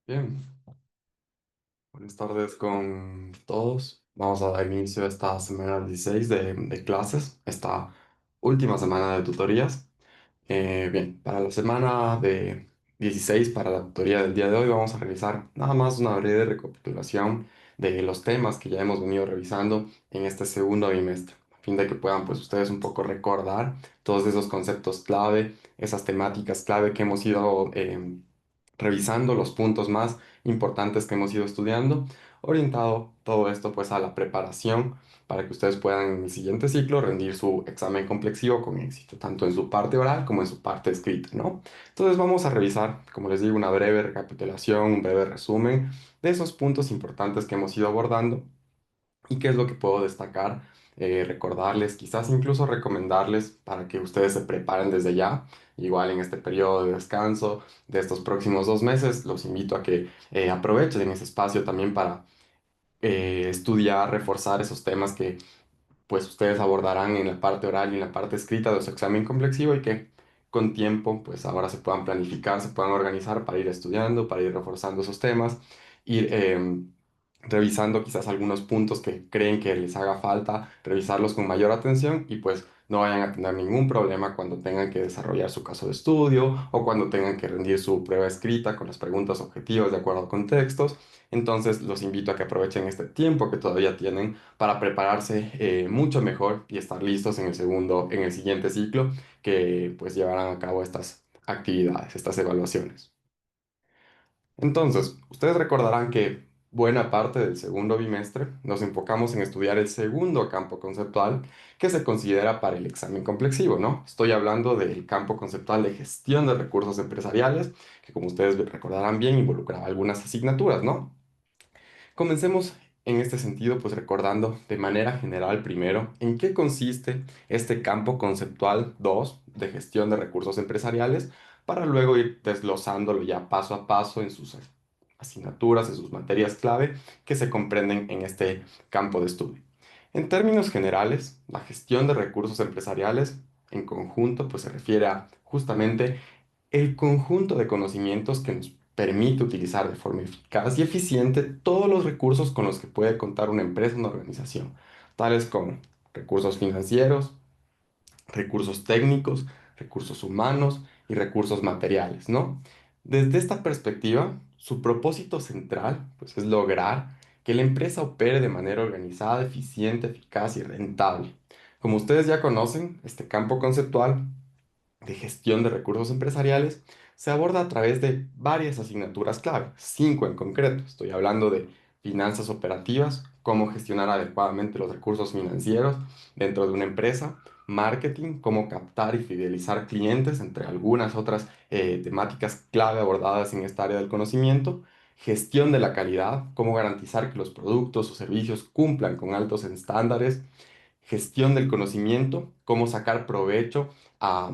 Bien, buenas tardes con todos. Vamos a dar inicio a esta semana 16 de clases, esta última semana de tutorías. Bien, para la semana de 16, para la tutoría del día de hoy, vamos a revisar nada más una breve recapitulación de los temas que ya hemos venido revisando en este segundo bimestre, a fin de que puedan pues ustedes un poco recordar todos esos conceptos clave, esas temáticas clave que hemos ido revisando, los puntos más importantes que hemos ido estudiando, orientado todo esto pues a la preparación para que ustedes puedan en el siguiente ciclo rendir su examen complexivo con éxito, tanto en su parte oral como en su parte escrita, ¿no? Entonces vamos a revisar, como les digo, una breve recapitulación, un breve resumen de esos puntos importantes que hemos ido abordando y qué es lo que puedo destacar, recordarles, quizás incluso recomendarles para que ustedes se preparen desde ya. Igual en este periodo de descanso de estos próximos 2 meses, los invito a que aprovechen ese espacio también para estudiar, reforzar esos temas que pues ustedes abordarán en la parte oral y en la parte escrita de su examen complexivo y que con tiempo pues ahora se puedan planificar, se puedan organizar para ir estudiando, para ir reforzando esos temas, ir revisando quizás algunos puntos que creen que les haga falta, revisarlos con mayor atención y pues no vayan a tener ningún problema cuando tengan que desarrollar su caso de estudio o cuando tengan que rendir su prueba escrita con las preguntas objetivas de acuerdo a contextos. Entonces los invito a que aprovechen este tiempo que todavía tienen para prepararse mucho mejor y estar listos en el siguiente ciclo que pues llevarán a cabo estas actividades, estas evaluaciones. Entonces, ustedes recordarán que buena parte del segundo bimestre nos enfocamos en estudiar el segundo campo conceptual que se considera para el examen complexivo, ¿no? Estoy hablando del campo conceptual de gestión de recursos empresariales, que como ustedes recordarán bien involucraba algunas asignaturas, ¿no? Comencemos en este sentido, pues recordando de manera general primero en qué consiste este campo conceptual 2 de gestión de recursos empresariales, para luego ir desglosándolo ya paso a paso en sus asignaturas, en sus materias clave que se comprenden en este campo de estudio. En términos generales, la gestión de recursos empresariales en conjunto, pues se refiere a justamente el conjunto de conocimientos que nos permite utilizar de forma eficaz y eficiente todos los recursos con los que puede contar una empresa o una organización, tales como recursos financieros, recursos técnicos, recursos humanos y recursos materiales, ¿no? Desde esta perspectiva, su propósito central, pues, es lograr que la empresa opere de manera organizada, eficiente, eficaz y rentable. Como ustedes ya conocen, este campo conceptual de gestión de recursos empresariales se aborda a través de varias asignaturas clave, cinco en concreto. Estoy hablando de finanzas operativas, cómo gestionar adecuadamente los recursos financieros dentro de una empresa, marketing, cómo captar y fidelizar clientes, entre algunas otras temáticas clave abordadas en esta área del conocimiento. Gestión de la calidad, cómo garantizar que los productos o servicios cumplan con altos estándares. Gestión del conocimiento, cómo sacar provecho a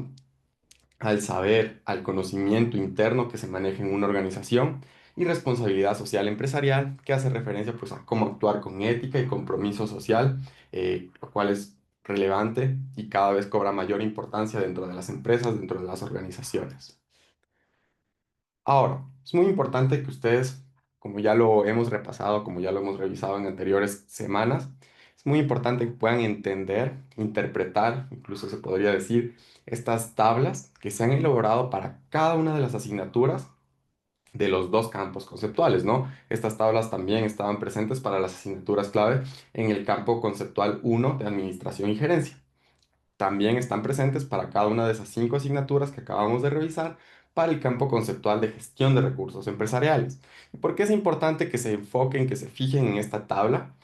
al saber, al conocimiento interno que se maneja en una organización y responsabilidad social empresarial, que hace referencia pues a cómo actuar con ética y compromiso social, lo cual es relevante y cada vez cobra mayor importancia dentro de las empresas, dentro de las organizaciones. Ahora, es muy importante que ustedes, como ya lo hemos repasado, como ya lo hemos revisado en anteriores semanas, es muy importante que puedan entender, interpretar, incluso se podría decir, estas tablas que se han elaborado para cada una de las asignaturas de los dos campos conceptuales, ¿no? Estas tablas también estaban presentes para las asignaturas clave en el campo conceptual uno de Administración y Gerencia. También están presentes para cada una de esas cinco asignaturas que acabamos de revisar para el campo conceptual de gestión de recursos empresariales. ¿Y por qué es importante que se enfoquen, que se fijen en esta tabla?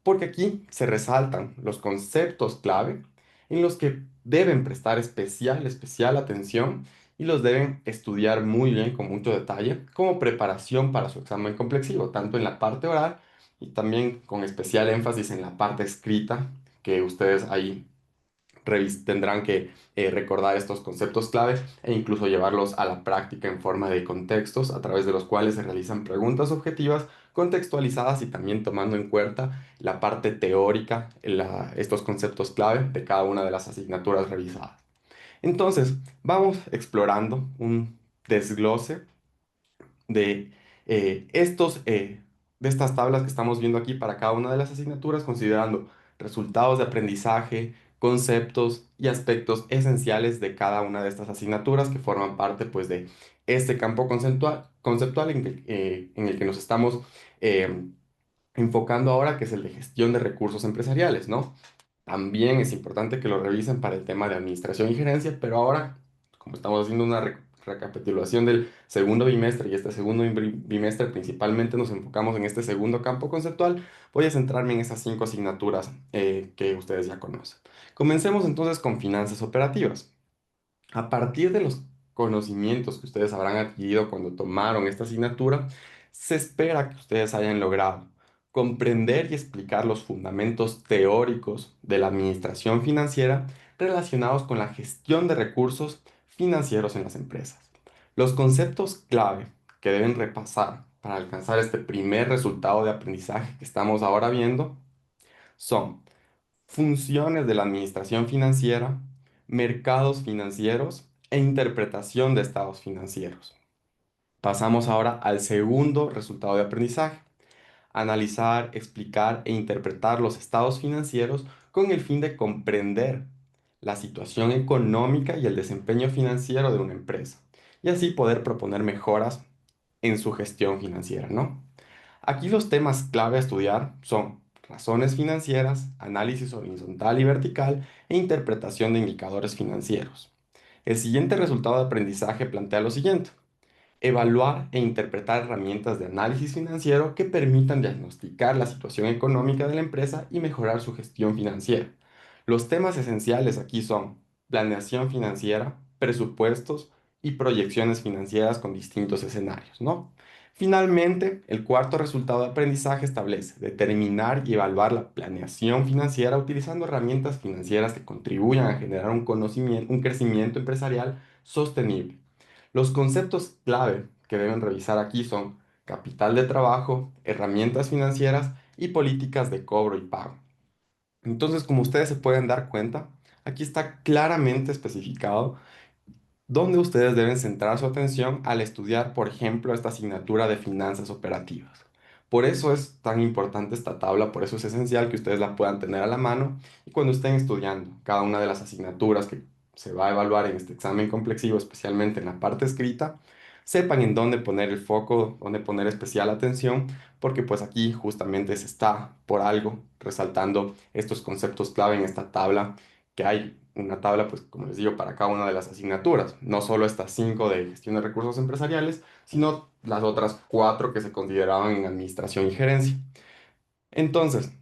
Porque aquí se resaltan los conceptos clave en los que deben prestar especial atención y los deben estudiar muy bien con mucho detalle como preparación para su examen complexivo, tanto en la parte oral y también con especial énfasis en la parte escrita, que ustedes ahí tendrán que recordar estos conceptos clave e incluso llevarlos a la práctica en forma de contextos a través de los cuales se realizan preguntas objetivas contextualizadas y también tomando en cuenta la parte teórica, estos conceptos clave de cada una de las asignaturas revisadas. Entonces, vamos explorando un desglose de De estas tablas que estamos viendo aquí para cada una de las asignaturas, considerando resultados de aprendizaje, conceptos y aspectos esenciales de cada una de estas asignaturas que forman parte pues de este campo conceptual en el que nos estamos eh, enfocando ahora, que es el de gestión de recursos empresariales, ¿no? También es importante que lo revisen para el tema de administración y gerencia, pero ahora, como estamos haciendo una recapitulación del segundo bimestre y este segundo bimestre principalmente nos enfocamos en este segundo campo conceptual, voy a centrarme en esas cinco asignaturas que ustedes ya conocen. Comencemos entonces con finanzas operativas. A partir de los conocimientos que ustedes habrán adquirido cuando tomaron esta asignatura, se espera que ustedes hayan logrado comprender y explicar los fundamentos teóricos de la administración financiera relacionados con la gestión de recursos financieros en las empresas. Los conceptos clave que deben repasar para alcanzar este primer resultado de aprendizaje que estamos ahora viendo son funciones de la administración financiera, mercados financieros e interpretación de estados financieros. Pasamos ahora al segundo resultado de aprendizaje: analizar, explicar e interpretar los estados financieros con el fin de comprender la situación económica y el desempeño financiero de una empresa, y así poder proponer mejoras en su gestión financiera, ¿no? Aquí los temas clave a estudiar son razones financieras, análisis horizontal y vertical e interpretación de indicadores financieros. El siguiente resultado de aprendizaje plantea lo siguiente: evaluar e interpretar herramientas de análisis financiero que permitan diagnosticar la situación económica de la empresa y mejorar su gestión financiera. Los temas esenciales aquí son planeación financiera, presupuestos y proyecciones financieras con distintos escenarios, ¿no? Finalmente, el cuarto resultado de aprendizaje establece determinar y evaluar la planeación financiera utilizando herramientas financieras que contribuyan a generar un crecimiento empresarial sostenible. Los conceptos clave que deben revisar aquí son capital de trabajo, herramientas financieras y políticas de cobro y pago. Entonces, como ustedes se pueden dar cuenta, aquí está claramente especificado dónde ustedes deben centrar su atención al estudiar, por ejemplo, esta asignatura de finanzas operativas. Por eso es tan importante esta tabla, por eso es esencial que ustedes la puedan tener a la mano y cuando estén estudiando cada una de las asignaturas que se va a evaluar en este examen complexivo, especialmente en la parte escrita, sepan en dónde poner el foco, dónde poner especial atención, porque pues aquí justamente se está por algo resaltando estos conceptos clave en esta tabla, que hay una tabla, pues como les digo, para cada una de las asignaturas. No solo estas cinco de gestión de recursos empresariales, sino las otras cuatro que se consideraban en administración y gerencia. Entonces,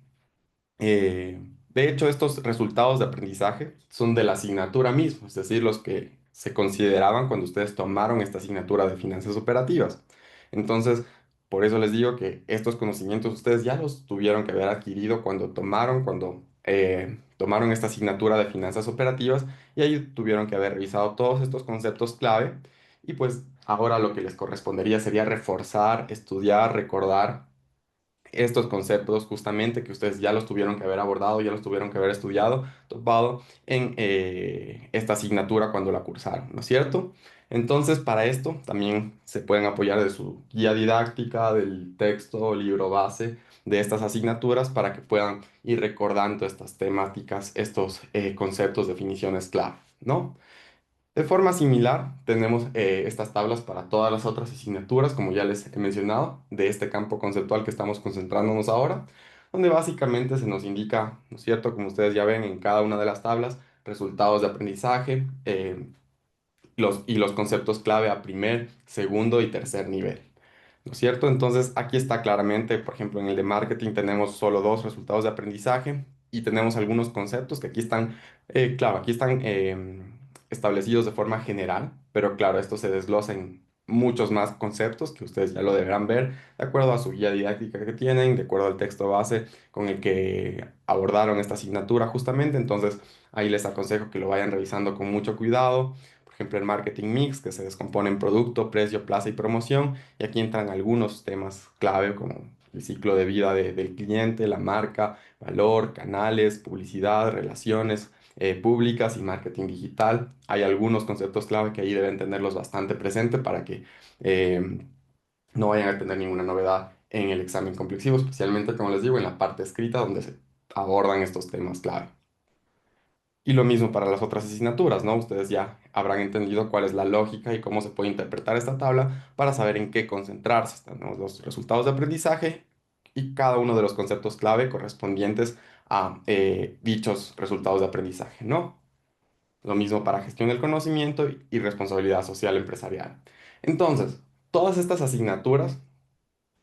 de hecho, estos resultados de aprendizaje son de la asignatura misma, es decir, los que se consideraban cuando ustedes tomaron esta asignatura de finanzas operativas. Entonces, por eso les digo que estos conocimientos ustedes ya los tuvieron que haber adquirido cuando tomaron esta asignatura de finanzas operativas y ahí tuvieron que haber revisado todos estos conceptos clave y pues ahora lo que les correspondería sería reforzar, estudiar, recordar estos conceptos justamente que ustedes ya los tuvieron que haber abordado, ya los tuvieron que haber estudiado, topado en esta asignatura cuando la cursaron, ¿no es cierto? Entonces, para esto también se pueden apoyar de su guía didáctica, del texto o libro base de estas asignaturas para que puedan ir recordando estas temáticas, estos conceptos, definiciones clave, ¿no? De forma similar, tenemos estas tablas para todas las otras asignaturas, como ya les he mencionado, de este campo conceptual que estamos concentrándonos ahora, donde básicamente se nos indica, ¿no es cierto? Como ustedes ya ven en cada una de las tablas, resultados de aprendizaje y los conceptos clave a primer, segundo y tercer nivel. ¿No es cierto? Entonces, aquí está claramente, por ejemplo, en el de marketing tenemos solo dos resultados de aprendizaje y tenemos algunos conceptos que aquí están, claro, aquí están establecidos de forma general, pero claro, esto se desglosa en muchos más conceptos que ustedes ya lo deberán ver de acuerdo a su guía didáctica que tienen, de acuerdo al texto base con el que abordaron esta asignatura justamente. Entonces, ahí les aconsejo que lo vayan revisando con mucho cuidado. Por ejemplo, el marketing mix, que se descompone en producto, precio, plaza y promoción. Y aquí entran algunos temas clave como el ciclo de vida del cliente, la marca, valor, canales, publicidad, relaciones públicas y marketing digital. Hay algunos conceptos clave que ahí deben tenerlos bastante presente para que no vayan a tener ninguna novedad en el examen complexivo, especialmente, como les digo, en la parte escrita donde se abordan estos temas clave. Y lo mismo para las otras asignaturas, ¿no? Ustedes ya habrán entendido cuál es la lógica y cómo se puede interpretar esta tabla para saber en qué concentrarse. Tenemos los resultados de aprendizaje y cada uno de los conceptos clave correspondientes a dichos resultados de aprendizaje, ¿no? Lo mismo para gestión del conocimiento y responsabilidad social empresarial. Entonces, todas estas asignaturas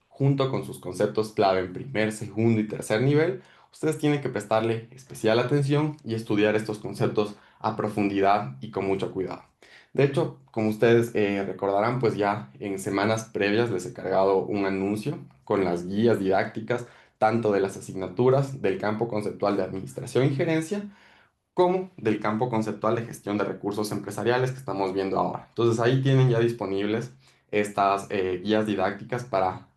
junto con sus conceptos clave en primer, segundo y tercer nivel, ustedes tienen que prestarle especial atención y estudiar estos conceptos a profundidad y con mucho cuidado. De hecho, como ustedes recordarán, pues ya en semanas previas les he cargado un anuncio con las guías didácticas tanto de las asignaturas del campo conceptual de administración y gerencia, como del campo conceptual de gestión de recursos empresariales que estamos viendo ahora. Entonces ahí tienen ya disponibles estas guías didácticas para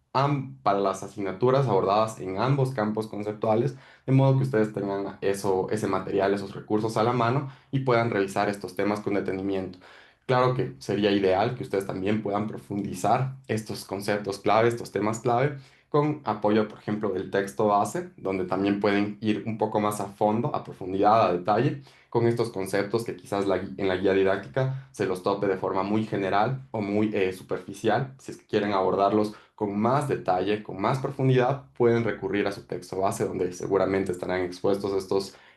las asignaturas abordadas en ambos campos conceptuales, de modo que ustedes tengan ese material, esos recursos a la mano y puedan revisar estos temas con detenimiento. Claro que sería ideal que ustedes también puedan profundizar estos conceptos clave, estos temas clave, con apoyo, por ejemplo, del texto base, donde también pueden ir un poco más a fondo, a profundidad, a detalle, con estos conceptos que quizás en la guía didáctica se los tope de forma muy general o muy superficial. Si es que quieren abordarlos con más detalle, con más profundidad, pueden recurrir a su texto base, donde seguramente estarán expuestos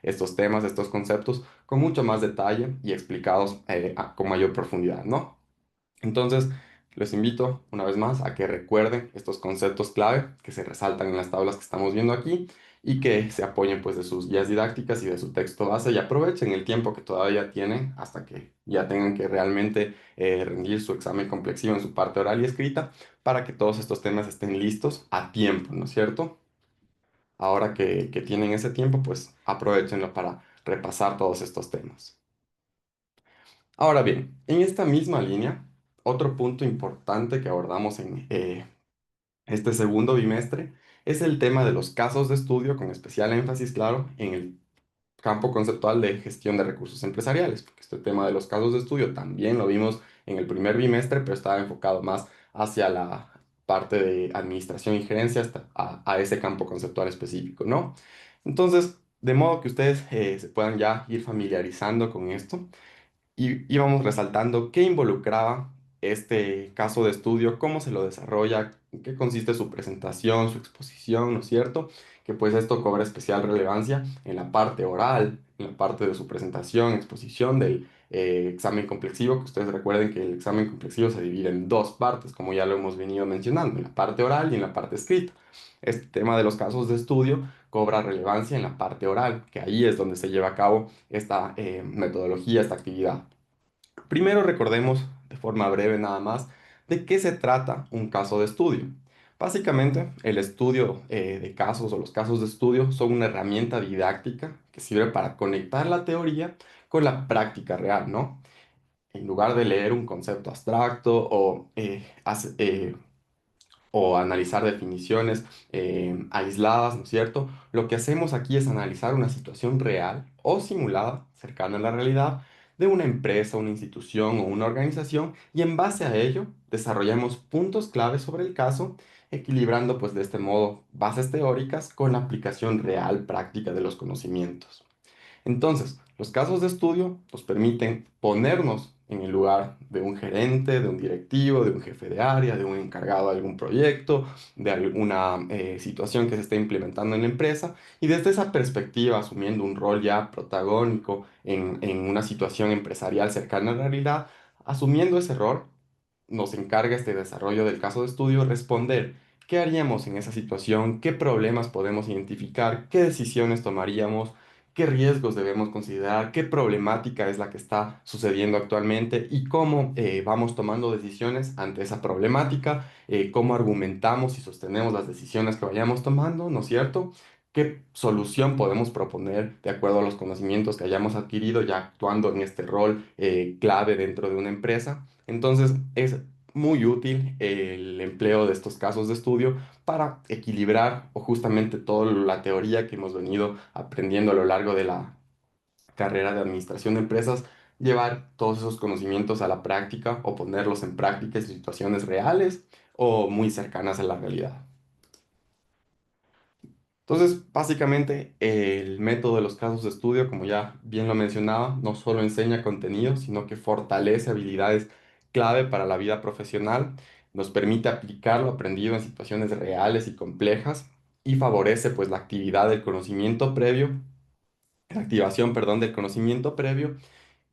estos temas, estos conceptos, con mucho más detalle y explicados con mayor profundidad, ¿no? Entonces, les invito una vez más a que recuerden estos conceptos clave que se resaltan en las tablas que estamos viendo aquí y que se apoyen pues de sus guías didácticas y de su texto base y aprovechen el tiempo que todavía tienen hasta que ya tengan que realmente rendir su examen complexivo en su parte oral y escrita para que todos estos temas estén listos a tiempo, ¿no es cierto? Ahora que tienen ese tiempo, pues aprovechenlo para repasar todos estos temas. Ahora bien, en esta misma línea, otro punto importante que abordamos en este segundo bimestre es el tema de los casos de estudio, con especial énfasis, claro, en el campo conceptual de gestión de recursos empresariales, porque este tema de los casos de estudio también lo vimos en el primer bimestre, pero estaba enfocado más hacia la parte de administración y gerencia, hasta a ese campo conceptual específico, ¿no? Entonces, de modo que ustedes se puedan ya ir familiarizando con esto y íbamos resaltando qué involucraba este caso de estudio, cómo se lo desarrolla, en qué consiste su presentación, su exposición, ¿no es cierto? Que pues esto cobra especial relevancia en la parte oral, en la parte de su presentación, exposición del examen complexivo, que ustedes recuerden que el examen complexivo se divide en dos partes, como ya lo hemos venido mencionando, en la parte oral y en la parte escrita. Este tema de los casos de estudio cobra relevancia en la parte oral, que ahí es donde se lleva a cabo esta metodología, esta actividad. Primero recordemos de forma breve nada más de qué se trata un caso de estudio. Básicamente, el estudio de casos o los casos de estudio son una herramienta didáctica que sirve para conectar la teoría con la práctica real, ¿no? En lugar de leer un concepto abstracto o analizar definiciones aisladas, ¿no es cierto? Lo que hacemos aquí es analizar una situación real o simulada, cercana a la realidad, de una empresa, una institución o una organización y en base a ello desarrollamos puntos claves sobre el caso, equilibrando pues de este modo bases teóricas con la aplicación real práctica de los conocimientos. Entonces, los casos de estudio nos permiten ponernos en el lugar de un gerente, de un directivo, de un jefe de área, de un encargado de algún proyecto, de alguna situación que se esté implementando en la empresa y desde esa perspectiva, asumiendo un rol ya protagónico en una situación empresarial cercana a la realidad, asumiendo ese rol, nos encarga este desarrollo del caso de estudio responder qué haríamos en esa situación, qué problemas podemos identificar, qué decisiones tomaríamos, qué riesgos debemos considerar, qué problemática es la que está sucediendo actualmente y cómo vamos tomando decisiones ante esa problemática, cómo argumentamos y sostenemos las decisiones que vayamos tomando, ¿no es cierto? ¿Qué solución podemos proponer de acuerdo a los conocimientos que hayamos adquirido ya actuando en este rol clave dentro de una empresa? Entonces, es muy útil el empleo de estos casos de estudio para equilibrar o justamente toda la teoría que hemos venido aprendiendo a lo largo de la carrera de administración de empresas, llevar todos esos conocimientos a la práctica o ponerlos en práctica en situaciones reales o muy cercanas a la realidad. Entonces, básicamente, el método de los casos de estudio, como ya bien lo mencionaba, no solo enseña contenido, sino que fortalece habilidades clave para la vida profesional, nos permite aplicar lo aprendido en situaciones reales y complejas y favorece pues la actividad del conocimiento previo, la activación, perdón, del conocimiento previo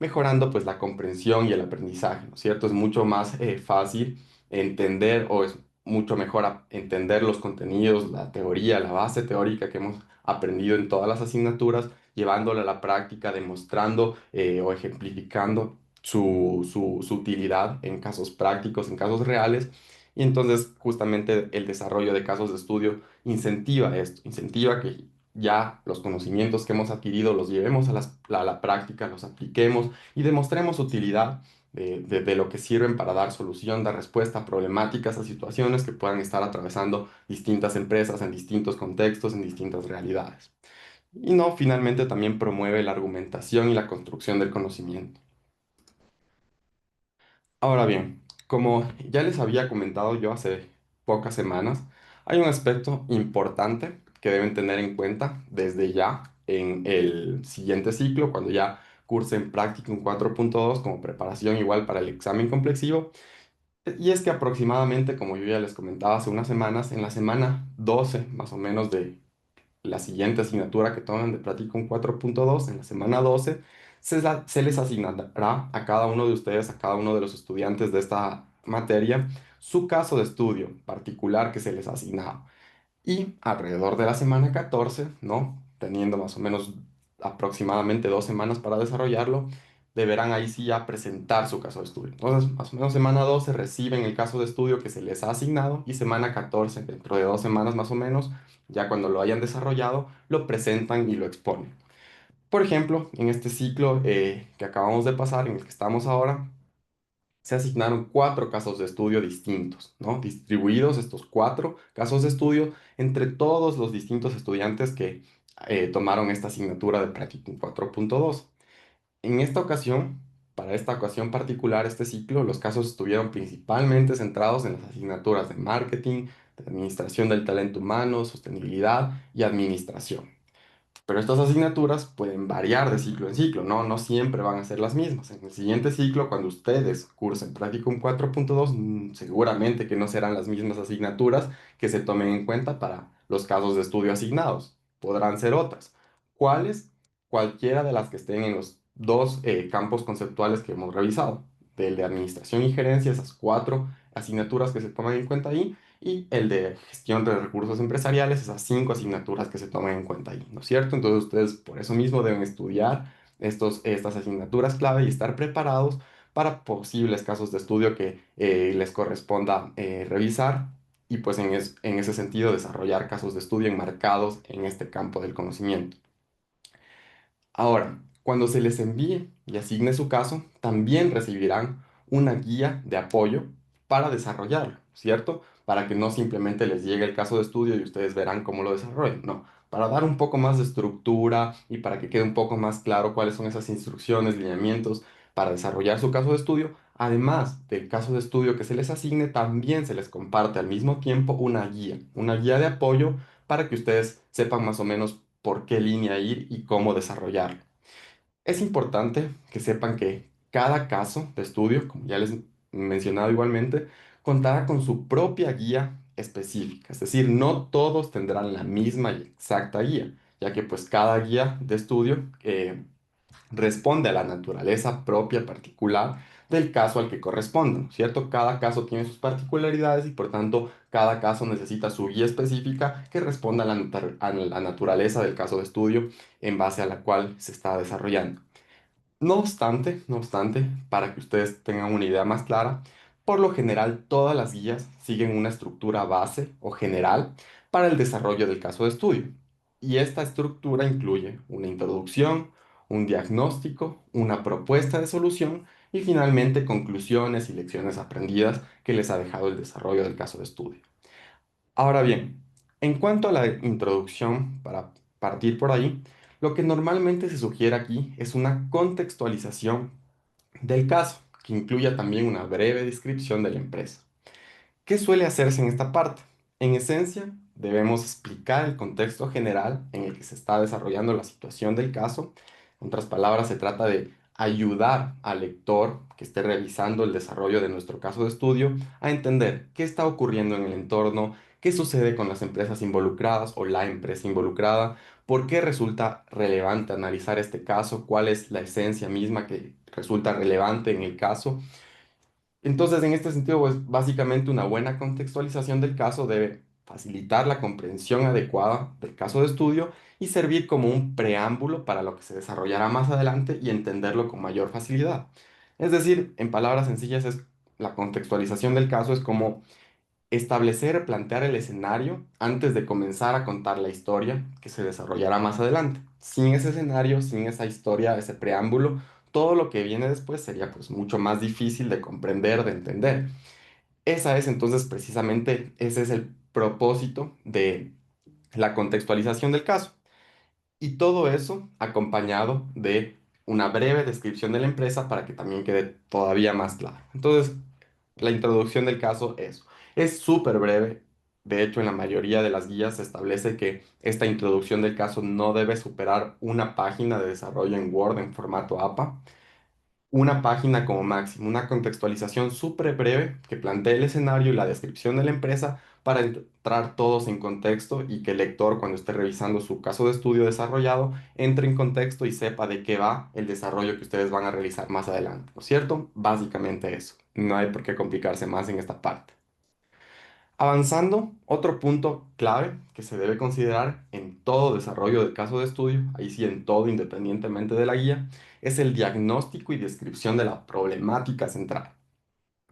mejorando pues la comprensión y el aprendizaje, ¿no es cierto? Es mucho más fácil entender o es mucho mejor entender los contenidos, la teoría, la base teórica que hemos aprendido en todas las asignaturas, llevándola a la práctica, demostrando o ejemplificando su utilidad en casos prácticos, en casos reales. Y entonces justamente el desarrollo de casos de estudio incentiva esto, incentiva que ya los conocimientos que hemos adquirido los llevemos a a la práctica, los apliquemos y demostremos utilidad de lo que sirven para dar solución, dar respuesta a problemáticas, a situaciones que puedan estar atravesando distintas empresas en distintos contextos, en distintas realidades. Y no, finalmente también promueve la argumentación y la construcción del conocimiento. Ahora bien, como ya les había comentado yo hace pocas semanas, hay un aspecto importante que deben tener en cuenta desde ya en el siguiente ciclo, cuando ya cursen Practicum 4.2 como preparación igual para el examen complexivo. Y es que aproximadamente, como yo ya les comentaba hace unas semanas, en la semana 12 más o menos de la siguiente asignatura que toman de Practicum 4.2 en la semana 12 se les asignará a cada uno de ustedes, a cada uno de los estudiantes de esta materia, su caso de estudio particular que se les ha asignado. Y alrededor de la semana 14, ¿no? Teniendo más o menos aproximadamente 2 semanas para desarrollarlo, deberán ahí sí ya presentar su caso de estudio. Entonces, más o menos semana 12 reciben el caso de estudio que se les ha asignado y semana 14, dentro de 2 semanas más o menos, ya cuando lo hayan desarrollado, lo presentan y lo exponen. Por ejemplo, en este ciclo que acabamos de pasar, en el que estamos ahora, se asignaron 4 casos de estudio distintos, ¿no? Distribuidos estos 4 casos de estudio entre todos los distintos estudiantes que tomaron esta asignatura de Practicum 4.2. En esta ocasión, para esta ocasión particular, este ciclo, los casos estuvieron principalmente centrados en las asignaturas de marketing, de administración del talento humano, sostenibilidad y administración. Pero estas asignaturas pueden variar de ciclo en ciclo, ¿no? No siempre van a ser las mismas. En el siguiente ciclo, cuando ustedes cursen Practicum 4.2, seguramente que no serán las mismas asignaturas que se tomen en cuenta para los casos de estudio asignados. Podrán ser otras. ¿Cuáles? Cualquiera de las que estén en los dos campos conceptuales que hemos revisado. Del de administración y gerencia, esas 4 asignaturas que se toman en cuenta ahí y el de gestión de recursos empresariales, esas 5 asignaturas que se toman en cuenta ahí, ¿no es cierto? Entonces ustedes por eso mismo deben estudiar estas asignaturas clave y estar preparados para posibles casos de estudio que les corresponda revisar y pues en ese sentido desarrollar casos de estudio enmarcados en este campo del conocimiento. Ahora, cuando se les envíe y asigne su caso, también recibirán una guía de apoyo para desarrollarlo, ¿cierto? Para que no simplemente les llegue el caso de estudio y ustedes verán cómo lo desarrollan, no. Para dar un poco más de estructura y para que quede un poco más claro cuáles son esas instrucciones, lineamientos para desarrollar su caso de estudio, además del caso de estudio que se les asigne, también se les comparte al mismo tiempo una guía de apoyo para que ustedes sepan más o menos por qué línea ir y cómo desarrollarlo. Es importante que sepan que cada caso de estudio, como ya les he mencionado igualmente, contará con su propia guía específica. Es decir, no todos tendrán la misma y exacta guía, ya que pues cada guía de estudio responde a la naturaleza propia particular del caso al que corresponde, ¿no es cierto? Cada caso tiene sus particularidades y por tanto cada caso necesita su guía específica que responda a a la naturaleza del caso de estudio en base a la cual se está desarrollando. No obstante, para que ustedes tengan una idea más clara, por lo general todas las guías siguen una estructura base o general para el desarrollo del caso de estudio. Y esta estructura incluye una introducción, un diagnóstico, una propuesta de solución y finalmente conclusiones y lecciones aprendidas que les ha dejado el desarrollo del caso de estudio. Ahora bien, en cuanto a la introducción, para partir por ahí, lo que normalmente se sugiere aquí es una contextualización del caso, que incluya también una breve descripción de la empresa. ¿Qué suele hacerse en esta parte? En esencia, debemos explicar el contexto general en el que se está desarrollando la situación del caso. En otras palabras, se trata de ayudar al lector que esté revisando el desarrollo de nuestro caso de estudio a entender qué está ocurriendo en el entorno, qué sucede con las empresas involucradas o la empresa involucrada, por qué resulta relevante analizar este caso, cuál es la esencia misma que resulta relevante en el caso. Entonces, en este sentido, pues básicamente una buena contextualización del caso debe facilitar la comprensión adecuada del caso de estudio y servir como un preámbulo para lo que se desarrollará más adelante y entenderlo con mayor facilidad. Es decir, en palabras sencillas, la contextualización del caso es como establecer, plantear el escenario antes de comenzar a contar la historia que se desarrollará más adelante. Sin ese escenario, sin esa historia, ese preámbulo, todo lo que viene después sería pues mucho más difícil de comprender, de entender. Esa es entonces precisamente, ese es el propósito de la contextualización del caso. Y todo eso acompañado de una breve descripción de la empresa para que también quede todavía más claro. Entonces, la introducción del caso es súper breve. De hecho, en la mayoría de las guías se establece que esta introducción del caso no debe superar una página de desarrollo en Word en formato APA, una página como máximo, una contextualización súper breve que plantee el escenario y la descripción de la empresa para entrar todos en contexto y que el lector, cuando esté revisando su caso de estudio desarrollado, entre en contexto y sepa de qué va el desarrollo que ustedes van a realizar más adelante, ¿no es cierto? Básicamente eso. No hay por qué complicarse más en esta parte. Avanzando, otro punto clave que se debe considerar en todo desarrollo del caso de estudio, ahí sí en todo independientemente de la guía, es el diagnóstico y descripción de la problemática central.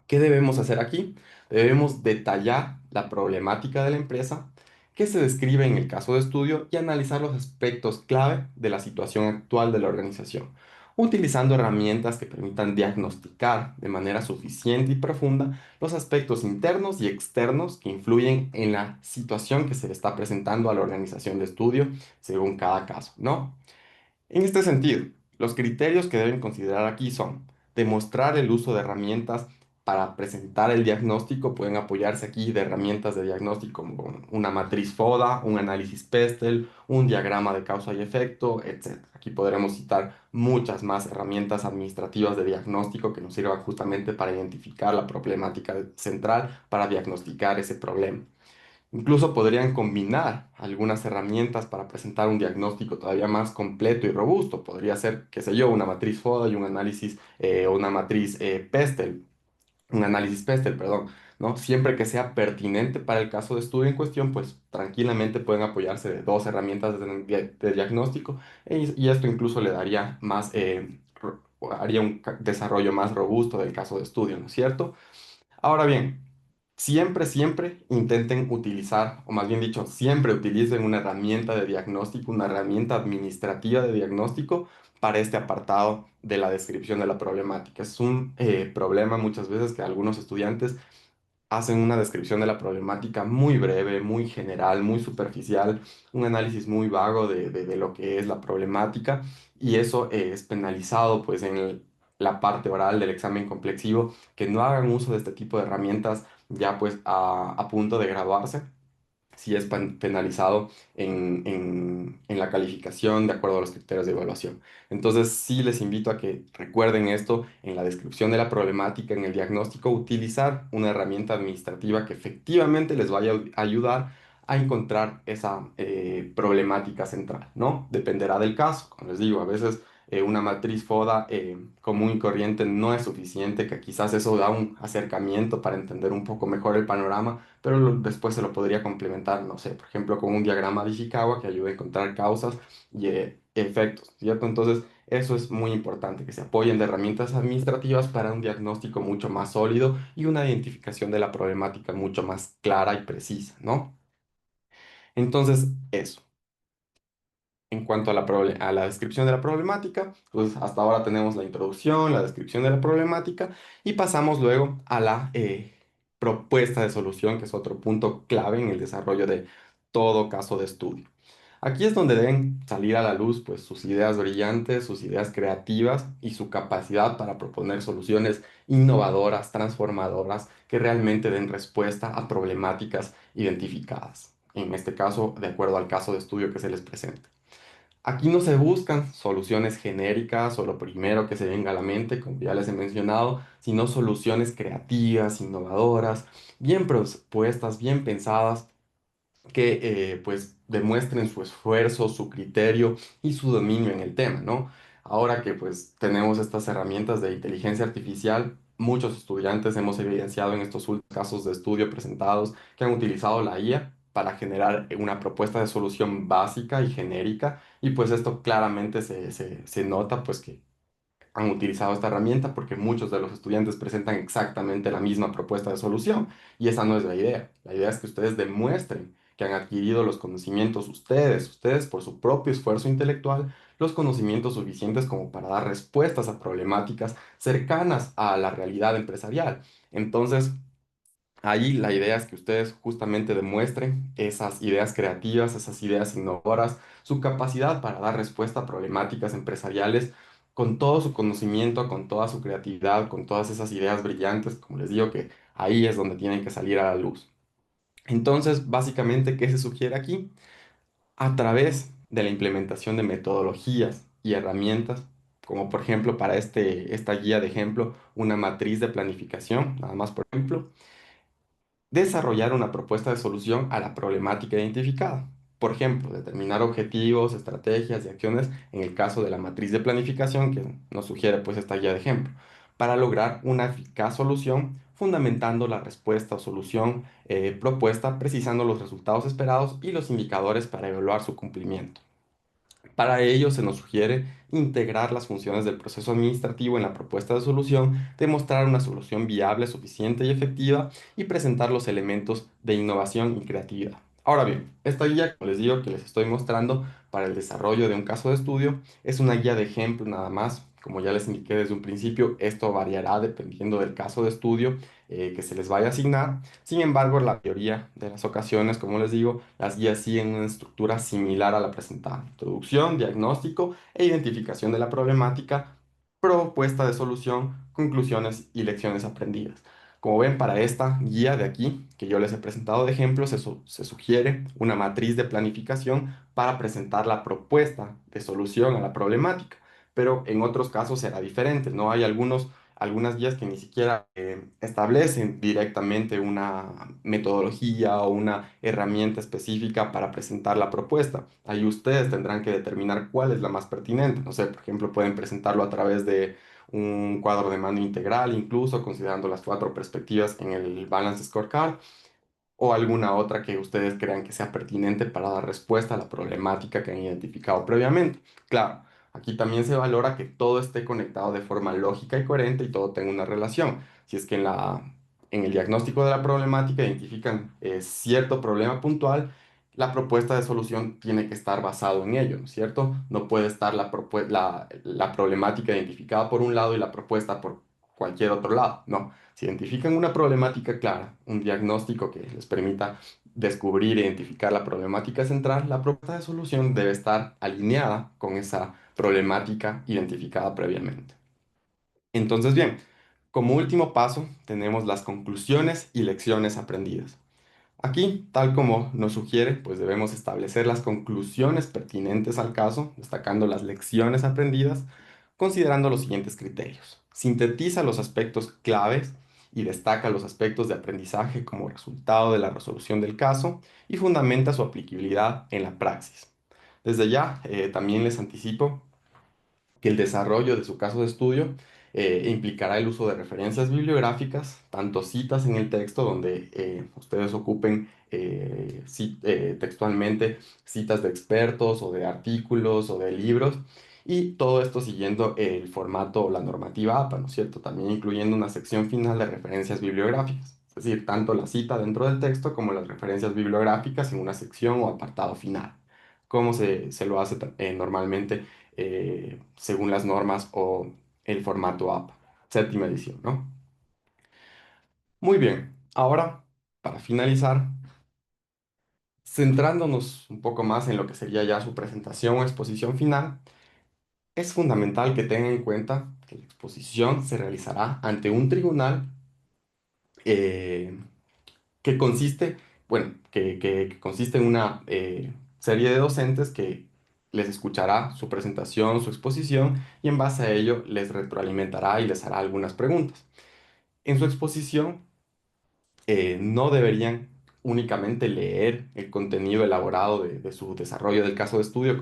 ¿Qué debemos hacer aquí? Debemos detallar la problemática de la empresa que se describe en el caso de estudio y analizar los aspectos clave de la situación actual de la organización, utilizando herramientas que permitan diagnosticar de manera suficiente y profunda los aspectos internos y externos que influyen en la situación que se le está presentando a la organización de estudio según cada caso, ¿no? En este sentido, los criterios que deben considerar aquí son demostrar el uso de herramientas para presentar el diagnóstico. Pueden apoyarse aquí de herramientas de diagnóstico como una matriz FODA, un análisis PESTEL, un diagrama de causa y efecto, etc. Aquí podremos citar muchas más herramientas administrativas de diagnóstico que nos sirvan justamente para identificar la problemática central, para diagnosticar ese problema. Incluso podrían combinar algunas herramientas para presentar un diagnóstico todavía más completo y robusto. Podría ser, qué sé yo, una matriz FODA y un análisis o una matriz PESTEL, un análisis PESTEL, perdón, ¿no? Siempre que sea pertinente para el caso de estudio en cuestión, pues tranquilamente pueden apoyarse de dos herramientas de diagnóstico y esto incluso le daría más, haría un desarrollo más robusto del caso de estudio, ¿no es cierto? Ahora bien, siempre intenten utilizar, o más bien dicho, siempre utilicen una herramienta de diagnóstico, una herramienta administrativa de diagnóstico para este apartado de la descripción de la problemática. Es un problema muchas veces que algunos estudiantes hacen una descripción de la problemática muy breve, muy general, muy superficial, un análisis muy vago de lo que es la problemática y eso es penalizado pues en la parte oral del examen complexivo, que no hagan uso de este tipo de herramientas ya pues a punto de graduarse si es penalizado en la calificación de acuerdo a los criterios de evaluación. Entonces, sí les invito a que recuerden esto en la descripción de la problemática, en el diagnóstico, utilizar una herramienta administrativa que efectivamente les vaya a ayudar a encontrar esa problemática central, ¿no? Dependerá del caso. Como les digo, a veces una matriz FODA común y corriente no es suficiente, que quizás eso da un acercamiento para entender un poco mejor el panorama, pero después se lo podría complementar, no sé, por ejemplo, con un diagrama de Ishikawa que ayude a encontrar causas y efectos, ¿cierto? Entonces, eso es muy importante, que se apoyen de herramientas administrativas para un diagnóstico mucho más sólido y una identificación de la problemática mucho más clara y precisa, ¿no? Entonces, eso. En cuanto a a la descripción de la problemática, pues hasta ahora tenemos la introducción, la descripción de la problemática y pasamos luego a la propuesta de solución, que es otro punto clave en el desarrollo de todo caso de estudio. Aquí es donde deben salir a la luz pues sus ideas brillantes, sus ideas creativas y su capacidad para proponer soluciones innovadoras, transformadoras, que realmente den respuesta a problemáticas identificadas. En este caso, de acuerdo al caso de estudio que se les presenta. Aquí no se buscan soluciones genéricas o lo primero que se venga a la mente, como ya les he mencionado, sino soluciones creativas, innovadoras, bien propuestas, bien pensadas, que pues demuestren su esfuerzo, su criterio y su dominio en el tema, ¿no? Ahora que pues tenemos estas herramientas de inteligencia artificial, muchos estudiantes hemos evidenciado en estos últimos casos de estudio presentados que han utilizado la IA para generar una propuesta de solución básica y genérica, y pues esto claramente se nota pues que han utilizado esta herramienta porque muchos de los estudiantes presentan exactamente la misma propuesta de solución y esa no es la idea. La idea es que ustedes demuestren que han adquirido los conocimientos ustedes por su propio esfuerzo intelectual, los conocimientos suficientes como para dar respuestas a problemáticas cercanas a la realidad empresarial. Entonces, ahí la idea es que ustedes justamente demuestren esas ideas creativas, esas ideas innovadoras, su capacidad para dar respuesta a problemáticas empresariales con todo su conocimiento, con toda su creatividad, con todas esas ideas brillantes, como les digo, que ahí es donde tienen que salir a la luz. Entonces, básicamente, ¿qué se sugiere aquí? A través de la implementación de metodologías y herramientas, como por ejemplo para esta guía de ejemplo, una matriz de planificación, nada más por ejemplo desarrollar una propuesta de solución a la problemática identificada. Por ejemplo, determinar objetivos, estrategias y acciones en el caso de la matriz de planificación que nos sugiere pues esta guía de ejemplo, para lograr una eficaz solución fundamentando la respuesta o solución propuesta, precisando los resultados esperados y los indicadores para evaluar su cumplimiento. Para ello se nos sugiere integrar las funciones del proceso administrativo en la propuesta de solución, demostrar una solución viable, suficiente y efectiva y presentar los elementos de innovación y creatividad. Ahora bien, esta guía, como les digo, que les estoy mostrando para el desarrollo de un caso de estudio, es una guía de ejemplo nada más. Como ya les indiqué desde un principio, esto variará dependiendo del caso de estudio que se les vaya a asignar. Sin embargo, la mayoría de las ocasiones, como les digo, las guías siguen una estructura similar a la presentada: introducción, diagnóstico e identificación de la problemática, propuesta de solución, conclusiones y lecciones aprendidas. Como ven, para esta guía de aquí, que yo les he presentado de ejemplo, se sugiere una matriz de planificación para presentar la propuesta de solución a la problemática, pero en otros casos será diferente, ¿no? Hay algunas guías que ni siquiera establecen directamente una metodología o una herramienta específica para presentar la propuesta. Ahí ustedes tendrán que determinar cuál es la más pertinente. No sé, por ejemplo, pueden presentarlo a través de un cuadro de mando integral, incluso considerando las cuatro perspectivas en el Balance Scorecard, o alguna otra que ustedes crean que sea pertinente para dar respuesta a la problemática que han identificado previamente. Claro, aquí también se valora que todo esté conectado de forma lógica y coherente y todo tenga una relación. Si es que en el diagnóstico de la problemática identifican cierto problema puntual, la propuesta de solución tiene que estar basado en ello, ¿no es cierto? No puede estar la problemática identificada por un lado y la propuesta por cualquier otro lado, no. Si identifican una problemática clara, un diagnóstico que les permita descubrir e identificar la problemática central, la propuesta de solución debe estar alineada con esa problemática identificada previamente. Entonces, bien, como último paso tenemos las conclusiones y lecciones aprendidas. Aquí, tal como nos sugiere, pues debemos establecer las conclusiones pertinentes al caso, destacando las lecciones aprendidas, considerando los siguientes criterios. Sintetiza los aspectos claves y destaca los aspectos de aprendizaje como resultado de la resolución del caso y fundamenta su aplicabilidad en la praxis. Desde ya, también les anticipo que el desarrollo de su caso de estudio implicará el uso de referencias bibliográficas, tanto citas en el texto donde ustedes ocupen textualmente citas de expertos o de artículos o de libros, y todo esto siguiendo el formato o la normativa APA, ¿no es cierto? También incluyendo una sección final de referencias bibliográficas, es decir, tanto la cita dentro del texto como las referencias bibliográficas en una sección o apartado final, como se lo hace normalmente según las normas o el formato APA, séptima edición, ¿no? Muy bien, ahora, para finalizar, Centrándonos un poco más en lo que sería ya su presentación o exposición final, es fundamental que tengan en cuenta que la exposición se realizará ante un tribunal eh, que consiste, bueno, que consiste en una serie de docentes que les escuchará su presentación, su exposición, y en base a ello les retroalimentará y les hará algunas preguntas. En su exposición no deberían únicamente leer el contenido elaborado de su desarrollo del caso de estudio,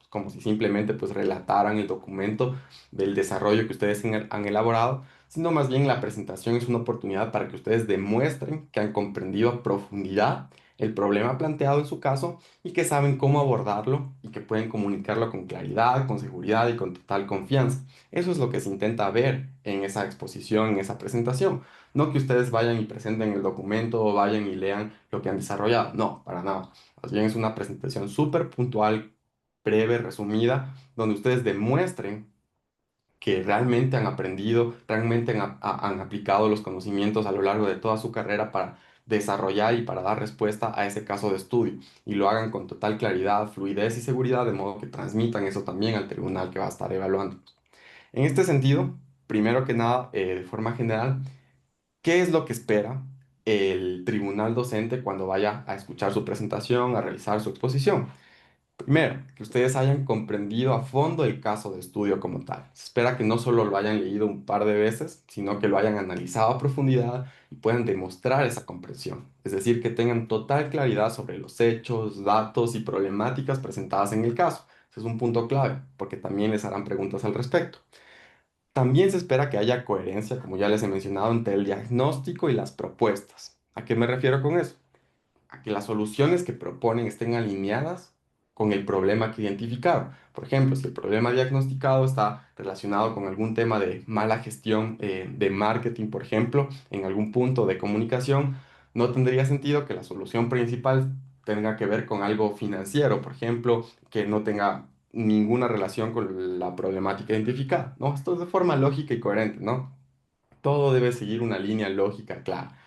como si simplemente pues relataran el documento del desarrollo que ustedes han elaborado, sino más bien la presentación es una oportunidad para que ustedes demuestren que han comprendido a profundidad el problema planteado en su caso y que saben cómo abordarlo y que pueden comunicarlo con claridad, con seguridad y con total confianza. Eso es lo que se intenta ver en esa exposición, en esa presentación. No que ustedes vayan y presenten el documento o vayan y lean lo que han desarrollado. No, para nada. Más bien es una presentación súper puntual, breve, resumida, donde ustedes demuestren que realmente han aprendido, realmente han aplicado los conocimientos a lo largo de toda su carrera para desarrollar y para dar respuesta a ese caso de estudio. Y lo hagan con total claridad, fluidez y seguridad, de modo que transmitan eso también al tribunal que va a estar evaluando. En este sentido, primero que nada, de forma general, ¿qué es lo que espera el tribunal docente cuando vaya a escuchar su presentación, a realizar su exposición? Primero, que ustedes hayan comprendido a fondo el caso de estudio como tal. Se espera que no solo lo hayan leído un par de veces, sino que lo hayan analizado a profundidad y puedan demostrar esa comprensión. Es decir, que tengan total claridad sobre los hechos, datos y problemáticas presentadas en el caso. Ese es un punto clave, porque también les harán preguntas al respecto. También se espera que haya coherencia, como ya les he mencionado, entre el diagnóstico y las propuestas. ¿A qué me refiero con eso? A que las soluciones que proponen estén alineadas con el problema que identificaron. Por ejemplo, si el problema diagnosticado está relacionado con algún tema de mala gestión de marketing, por ejemplo, en algún punto de comunicación, no tendría sentido que la solución principal tenga que ver con algo financiero, por ejemplo, que no tenga ninguna relación con la problemática identificada, ¿no? Esto es de forma lógica y coherente, ¿no? Todo debe seguir una línea lógica clara.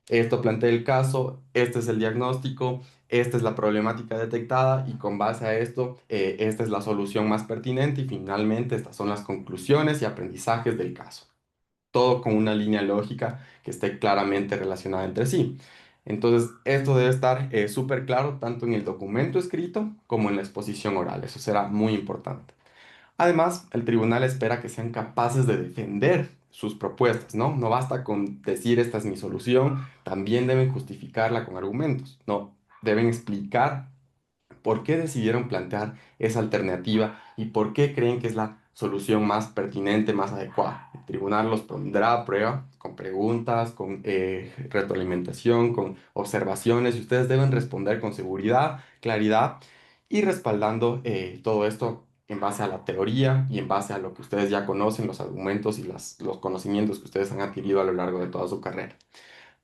Esto plantea el caso, este es el diagnóstico, esta es la problemática detectada y con base a esto, esta es la solución más pertinente y finalmente estas son las conclusiones y aprendizajes del caso. Todo con una línea lógica que esté claramente relacionada entre sí. Entonces, esto debe estar súper claro tanto en el documento escrito como en la exposición oral. Eso será muy importante. Además, el tribunal espera que sean capaces de defender sus propuestas, ¿no? No basta con decir esta es mi solución, también deben justificarla con argumentos, ¿no? Deben explicar por qué decidieron plantear esa alternativa y por qué creen que es la solución más pertinente, más adecuada. El tribunal los pondrá a prueba con preguntas, con retroalimentación, con observaciones y ustedes deben responder con seguridad, claridad y respaldando todo esto en base a la teoría y en base a lo que ustedes ya conocen, los argumentos y los conocimientos que ustedes han adquirido a lo largo de toda su carrera.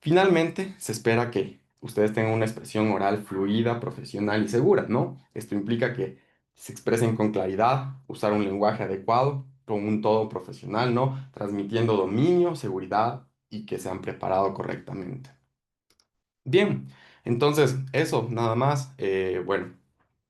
Finalmente, se espera que ustedes tengan una expresión oral fluida, profesional y segura, ¿no? Esto implica que se expresen con claridad, usar un lenguaje adecuado, con un tono profesional, ¿no? Transmitiendo dominio, seguridad y que se han preparado correctamente. Bien, entonces eso, nada más. Bueno,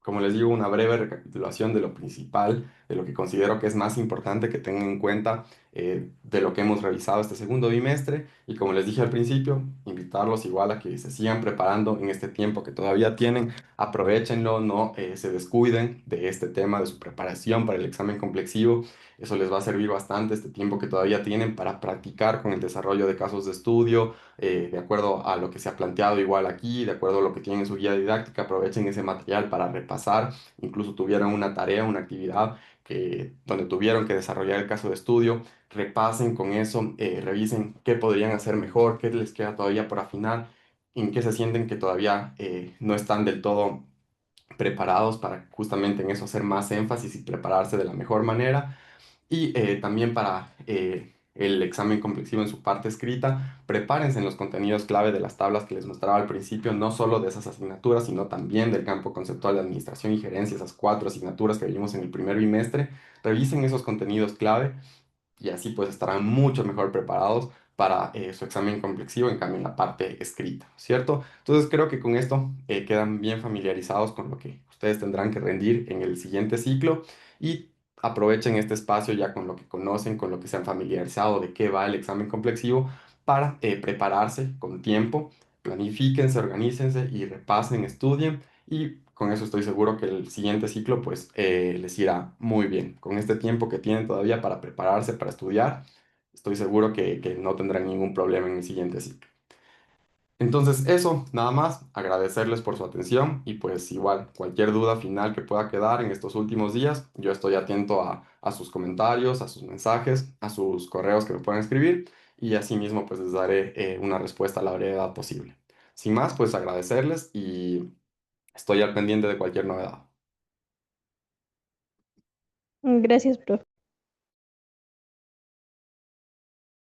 como les digo, una breve recapitulación de lo principal, de lo que considero que es más importante que tengan en cuenta de lo que hemos revisado este segundo bimestre. Y como les dije al principio, invitarlos igual a que se sigan preparando en este tiempo que todavía tienen. Aprovechenlo, no se descuiden de este tema, de su preparación para el examen complexivo. Eso les va a servir bastante este tiempo que todavía tienen para practicar con el desarrollo de casos de estudio de acuerdo a lo que se ha planteado igual aquí, de acuerdo a lo que tienen en su guía didáctica, aprovechen ese material para repasar, incluso tuvieron una tarea, una actividad donde tuvieron que desarrollar el caso de estudio, repasen con eso, revisen qué podrían hacer mejor, qué les queda todavía por afinar, en qué se sienten que todavía no están del todo preparados para justamente en eso hacer más énfasis y prepararse de la mejor manera. Y también para el examen complexivo en su parte escrita, prepárense en los contenidos clave de las tablas que les mostraba al principio, no solo de esas asignaturas, sino también del campo conceptual de administración y gerencia, esas cuatro asignaturas que vimos en el primer bimestre. Revisen esos contenidos clave y así pues estarán mucho mejor preparados para su examen complexivo, en cambio en la parte escrita, ¿cierto? Entonces creo que con esto quedan bien familiarizados con lo que ustedes tendrán que rendir en el siguiente ciclo y aprovechen este espacio ya con lo que conocen, con lo que se han familiarizado de qué va el examen complexivo para prepararse con tiempo, planifíquense, organícense y repasen, estudien y con eso estoy seguro que el siguiente ciclo pues les irá muy bien. Con este tiempo que tienen todavía para prepararse, para estudiar, estoy seguro que no tendrán ningún problema en el siguiente ciclo. Entonces eso, nada más, agradecerles por su atención y pues igual, cualquier duda final que pueda quedar en estos últimos días, yo estoy atento a sus comentarios, a sus mensajes, a sus correos que me puedan escribir y asimismo pues les daré una respuesta a la brevedad posible. Sin más, pues agradecerles y estoy al pendiente de cualquier novedad. Gracias, profe.